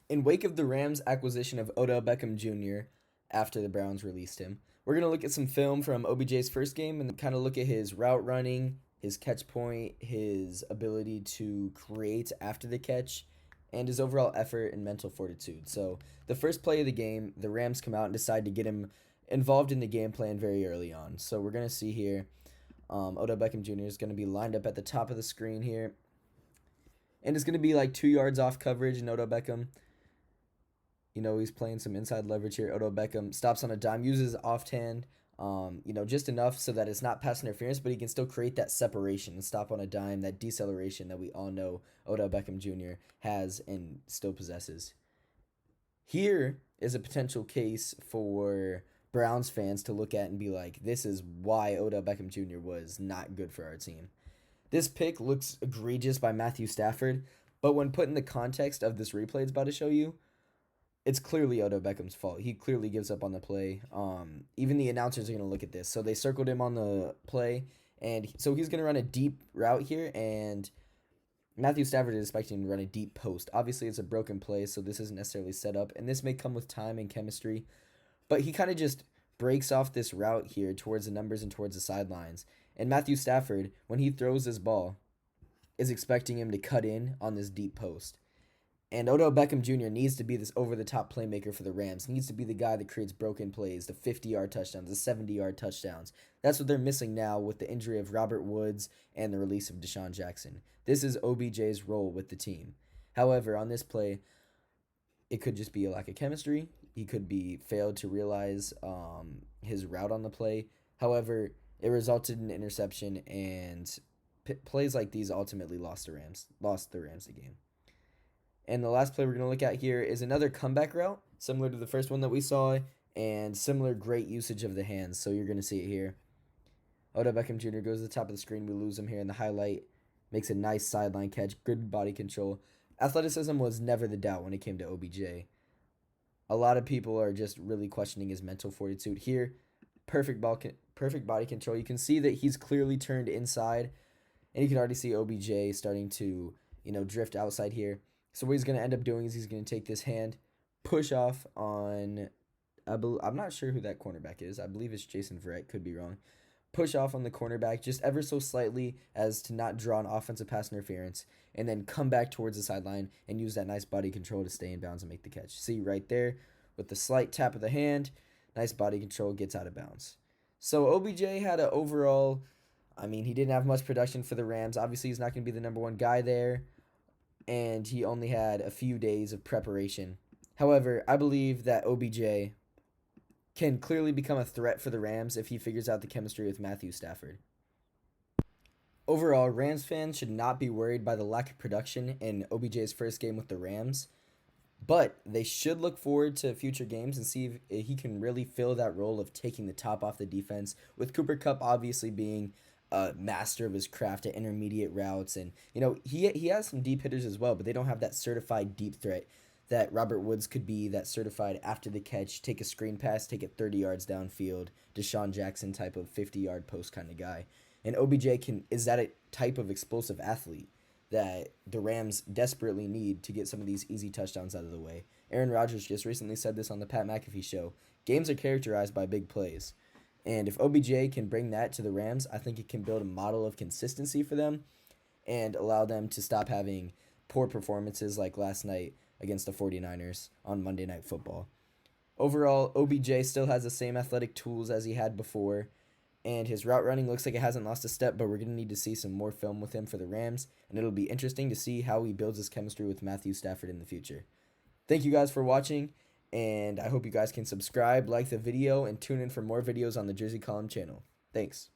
In wake of the Rams' acquisition of Odell Beckham Jr. after the Browns released him, we're going to look at some film from OBJ's first game and kind of look at his route running, his catch point, his ability to create after the catch, and his overall effort and mental fortitude. So, the first play of the game, the Rams come out and decide to get him involved in the game plan very early on. So, we're going to see here Odell Beckham Jr. is going to be lined up at the top of the screen here. And it's going to be like 2 yards off coverage, and Odell Beckham, he's playing some inside leverage here. Odell Beckham stops on a dime, uses offhand, just enough so that it's not pass interference, but he can still create that separation and stop on a dime, that deceleration that we all know Odell Beckham Jr. has and still possesses. Here is a potential case for Browns fans to look at and be like, this is why Odell Beckham Jr. was not good for our team. This pick looks egregious by Matthew Stafford, but when put in the context of this replay it's about to show you, it's clearly Odell Beckham's fault. He clearly gives up on the play. Even the announcers are going to look at this. So they circled him on the play, and so he's going to run a deep route here, and Matthew Stafford is expecting to run a deep post. Obviously, it's a broken play, so this isn't necessarily set up, and this may come with time and chemistry, but he kind of just breaks off this route here towards the numbers and towards the sidelines. And Matthew Stafford, when he throws this ball, is expecting him to cut in on this deep post. And Odell Beckham Jr. needs to be this over-the-top playmaker for the Rams. Needs to be the guy that creates broken plays, the 50-yard touchdowns, the 70-yard touchdowns. That's what they're missing now with the injury of Robert Woods and the release of Deshaun Jackson. This is OBJ's role with the team. However, on this play, it could just be a lack of chemistry. He could be failed to realize his route on the play. However, it resulted in an interception, and plays like these ultimately lost the Rams the game. And the last play we're going to look at here is another comeback route, similar to the first one that we saw, and similar great usage of the hands. So you're going to see it here. Odell Beckham Jr. goes to the top of the screen. We lose him here in the highlight. Makes a nice sideline catch. Good body control. Athleticism was never the doubt when it came to OBJ. A lot of people are just really questioning his mental fortitude here. Perfect body control. You can see that he's clearly turned inside, and you can already see OBJ starting to, drift outside here. So what he's going to end up doing is he's going to take this hand, push off on, I'm not sure who that cornerback is. I believe it's Jason Verrett. Could be wrong. Push off on the cornerback just ever so slightly as to not draw an offensive pass interference, and then come back towards the sideline and use that nice body control to stay in bounds and make the catch. See right there with the slight tap of the hand, nice body control, gets out of bounds. So OBJ had an overall, he didn't have much production for the Rams. Obviously, he's not going to be the number one guy there, and he only had a few days of preparation. However, I believe that OBJ can clearly become a threat for the Rams if he figures out the chemistry with Matthew Stafford. Overall, Rams fans should not be worried by the lack of production in OBJ's first game with the Rams, but they should look forward to future games and see if he can really fill that role of taking the top off the defense, with Cooper Kupp obviously being a master of his craft at intermediate routes, and he has some deep hitters as well, but they don't have that certified deep threat that Robert Woods could be, that certified after the catch, take a screen pass, take it 30 yards downfield, Deshaun Jackson type of 50-yard post kind of guy. And OBJ is that a type of explosive athlete that the Rams desperately need to get some of these easy touchdowns out of the way. Aaron Rodgers just recently said this on the Pat McAfee show. Games are characterized by big plays. And if OBJ can bring that to the Rams, I think it can build a model of consistency for them and allow them to stop having poor performances like last night against the 49ers on Monday Night Football. Overall, OBJ still has the same athletic tools as he had before, and his route running looks like it hasn't lost a step, but we're going to need to see some more film with him for the Rams, and it'll be interesting to see how he builds his chemistry with Matthew Stafford in the future. Thank you guys for watching, and I hope you guys can subscribe, like the video, and tune in for more videos on the Jersey Column channel. Thanks.